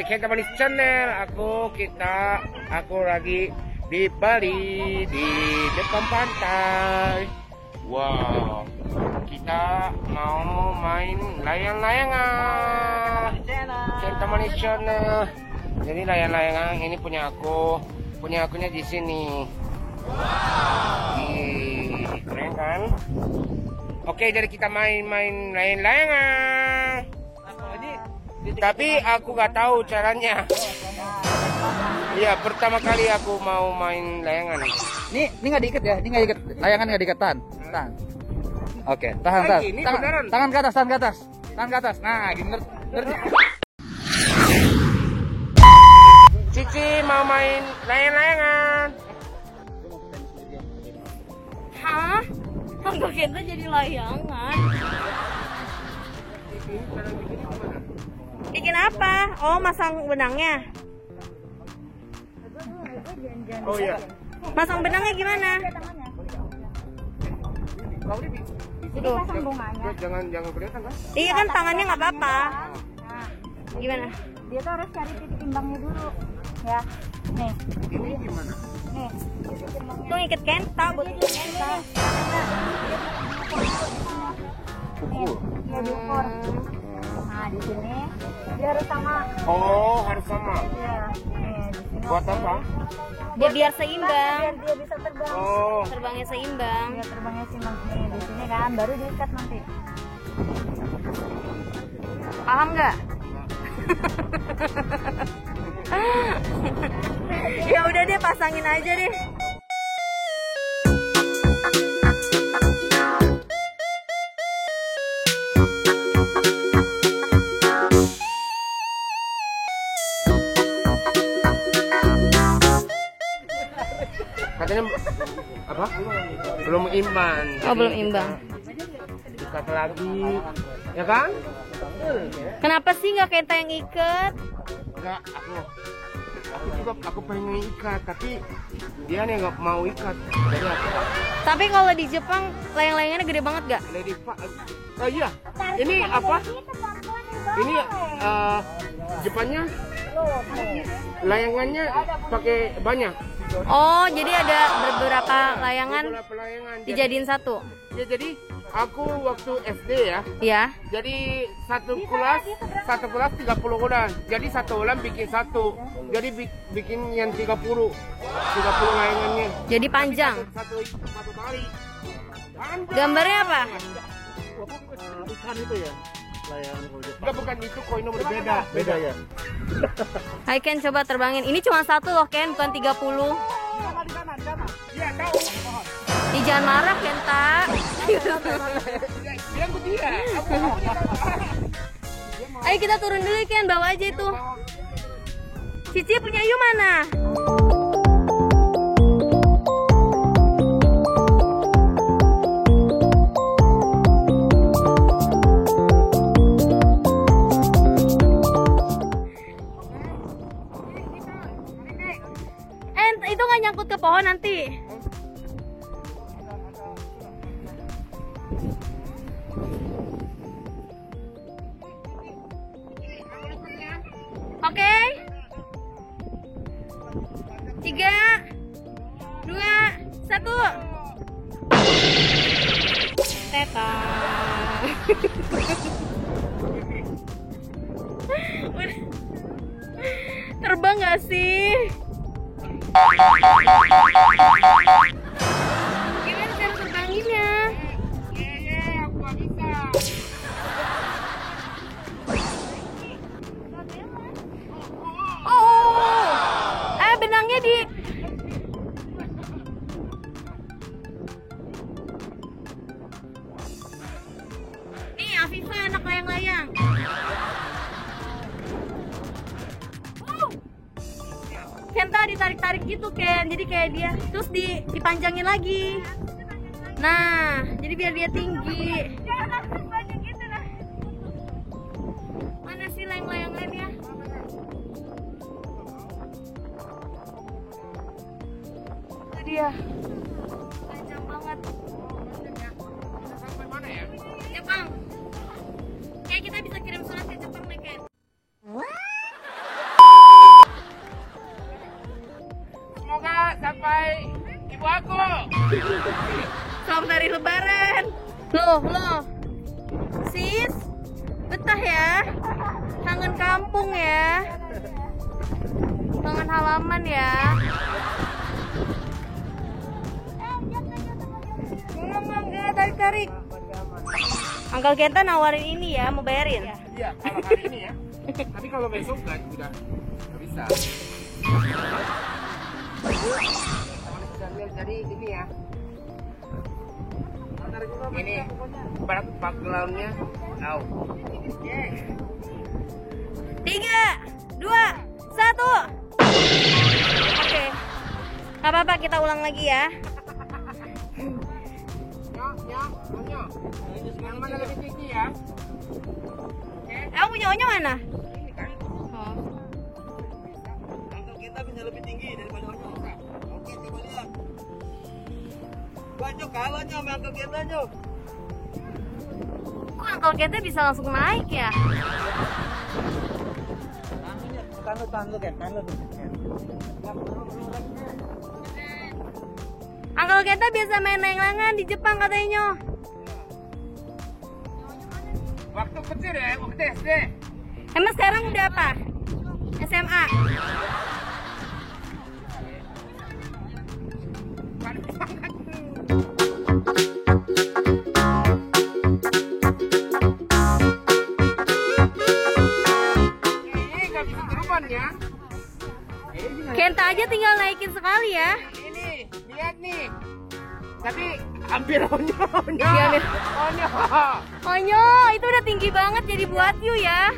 Kenta Manis Channel. Aku lagi di Bali, di depan pantai. Wow, kita mau main layang-layangan. Kenta Manis Channel. Jadi layang-layangan ini punya akunya di sini. Keren kan? Oke, jadi kita main layang-layangan. Tapi aku gak tahu caranya. Iya, pertama kali aku mau main layangan. Ini nggak diikat ya? Ini nggak diikat, layangan nggak diikat, tahan. Oke, tahan. Tangan ke atas. Nah, gini ngerti. Cici mau main layang-layangan. Hah? Anggap kita jadi layangan. Bikin apa? Oh, masang benangnya. Oh iya. Masang benangnya gimana? Jadi pasang bunganya. Jangan kelihatan kan? Iya kan tangannya nggak apa-apa. Gimana? Dia tuh harus cari titik imbangnya dulu. Ya. Nih. Ini gimana? Nih. Titik imbangnya. Tuh ngikat kenta buat ngikat kenta. Pukul. Ya diukur. Nah, di sini dia harus sama. Oh, harus sama. Ya. Nih, di sini. Buat apa? Biar seimbang. Biar dia bisa terbang. Oh. Terbangnya seimbang. Biar terbangnya seimbang. Nih, di sini kan baru diikat nanti. Paham nggak? Ya udah deh, pasangin aja deh. Katanya apa? Belum imbang. Oh, belum imbang. Ikat lagi, ya kan? Kenapa sih nggak kenta yang ikat? Enggak, aku pengen ikat, tapi dia nih nggak mau ikat. Jadi aku Tapi kalau di Jepang layang-layangannya gede banget gak? Lady oh iya, ini apa? Ini Jepangnya layangannya pakai banyak. Oh, jadi ada beberapa layangan Beberapa layangan. dijadiin satu. Ya, jadi aku waktu SD ya. Ya. Jadi satu kelas 30 orang. Jadi satu orang bikin satu. Jadi bikin yang 30 layangannya. Jadi panjang. Satu kali. Gambarnya apa? Ikan itu ya. Layangan Enggak, bukan itu, koinnya beda ya. Hai Ken, coba terbangin. Ini cuma satu loh Ken, bukan 30. Iya, tahu. Ih, jangan marah Kenta. Bilang ke dia. Ayo kita turun dulu Ken, bawa aja itu. Cici punya Yu mana? Itu nggak nyangkut ke pohon nanti. Oke. 3, 2, 1. Teta. Terbang nggak sih? Gimana cara terbanginnya? Aku nggak bisa. Oh, benangnya di. Nih, Afifa anak layang-layang. Kenta ditarik-tarik gitu Ken, jadi kayak dia terus dipanjangin lagi. Nah, jadi biar dia tinggi. Mana sih layang-layangannya? Itu dia. Panjang banget. Sampai mana ya? Jepang. Kayak kita bisa kirim surat ke Jepang nih Ken. Selamat hari Lebaran. Loh. Sis, betah ya? Kangen kampung ya? Kangen halaman ya? Enggak, tarik. Uncle Kenta nawarin ini ya, mau bayarin? Iya, kalau hari ini ya. Tapi kalau besok kan udah nggak bisa. Jadi ini ya. Ini backgroundnya tahu. 3, 2, 1. Oke. Gak apa-apa, kita ulang lagi ya. Nyok. Yang mana lebih tinggi ya? Kamu punya onyo mana? Oh. Untuk kita bisa lebih tinggi daripada Onyo. Oke, coba lihat. Banyak kalah Nyok, untuk kita Nyok. Kok Uncle Kenta bisa langsung naik ya? Uncle Kenta biasa main layang-layang di Jepang katanya. Waktu kecil ya, waktu SD. Emang sekarang udah apa? SMA? Nggak bisa teruban ya. Kenta aja tinggal naikin sekali ya. Ini, lihat nih. Tapi hampir Onyo. Iya, Onyo. Onyo, itu udah tinggi banget jadi buat you ya.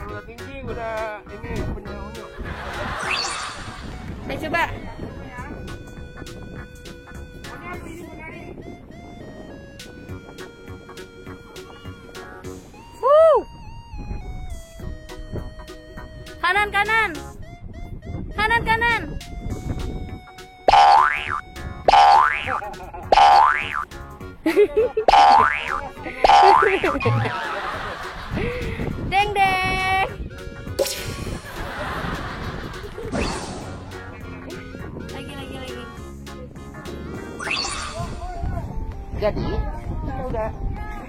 Udah tinggi, udah ini punya Onyo. Saya coba. Kanan. Deng. Lagi. Jadi kita udah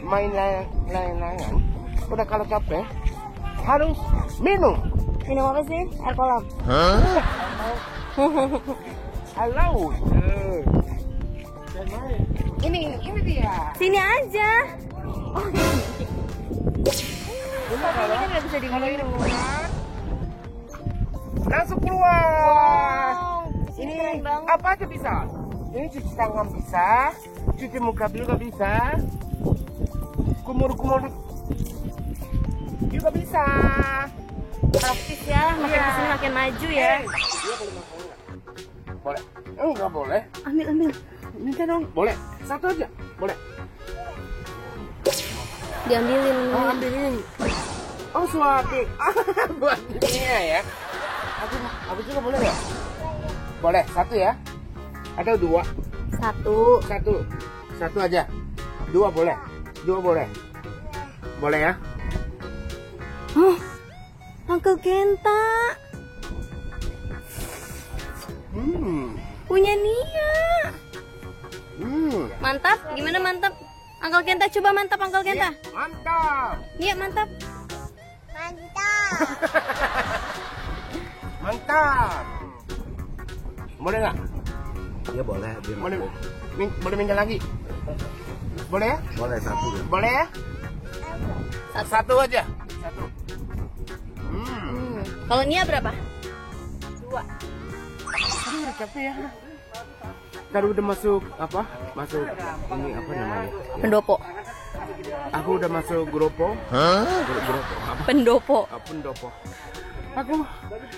main layang-layang, udah kalau capek harus minum. Minum apa sih? Air kolam. Halo. Ini dia. Sini aja. Ini Ini kan nggak bisa diminum. Langsung keluar. Wow, Ini keren banget. apa aja bisa. Ini cuci tangan bisa, cuci muka juga bisa, kumur juga bisa. Praktis ya, makin Iya. kesini makin maju ya. Dia boleh makan nggak? Boleh. Enggak boleh. Ambil. Minta dong. Boleh. Satu aja. Boleh. Diambilin. Oh, ambilin. Oh, suapin. Buat dia ya. Aku juga boleh nggak? Boleh. Satu ya. Atau dua? Satu aja. Dua boleh. Boleh ya? Oh, Uncle Kenta punya Nia. Mantap. Gimana mantap? Uncle Kenta coba mantap Uncle Kenta. Mantap. Nia mantap. Mantap. Boleh nggak? Iya boleh. Boleh minta lagi? Boleh ya? Boleh satu ya. Boleh ya? Satu aja. Satu. Kalau Nia berapa? 2. Aduh, udah capek ya. Tadi udah masuk apa? Masuk ini apa namanya? Pendopo. Aku udah masuk Gropo. Gropo. Pendopo. Pendopo.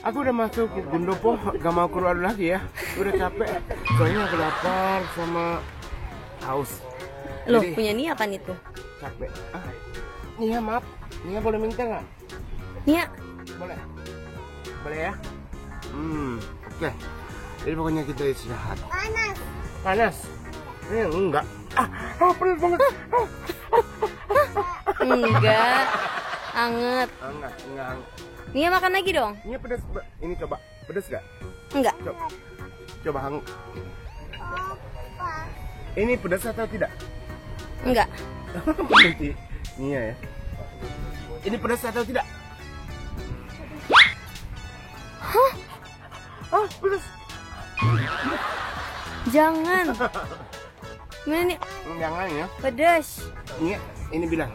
Aku udah masuk Gundopo, gak mau keluar lagi ya. Udah capek. Soalnya aku lapar sama haus. Loh, Jadi, punya Nia kan itu? capek. Nia maaf. Nia boleh minta nggak? Nia. Boleh. Boleh ya? Oke. Jadi pokoknya kita istirahat. Panas? Enggak. Panas banget. Enggak. Anget. Enggak. Nia makan lagi dong? Ini pedas. Ini coba. Pedas gak? Enggak. Coba hang. Ini pedas atau tidak? Enggak. Berhenti. Iya ya. Ini pedas atau tidak? Hah? Ah, pedas. Jangan. Gimana nih? Jangan ya. Pedas. Ini bilang,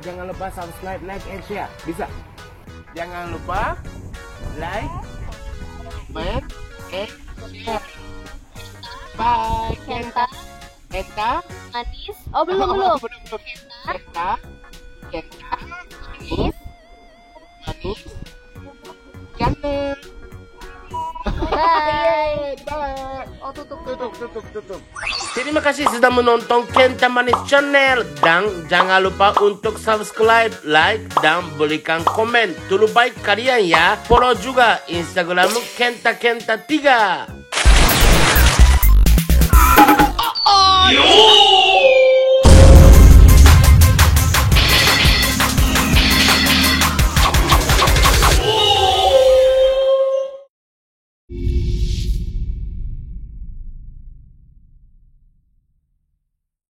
jangan lupa subscribe, like, and share. Bisa? Jangan lupa like, and share. Bye, Kenta. Kenta. Manis. Oh, belum. Kenta. Manis. Cantik. Bye. Bye. Oh, tutup. Terima kasih sudah menonton Kenta Manis Channel. Dan jangan lupa untuk subscribe, like, dan berikan komen. Dulu baik kalian ya. Follow juga Instagram Kenta 3. Yo!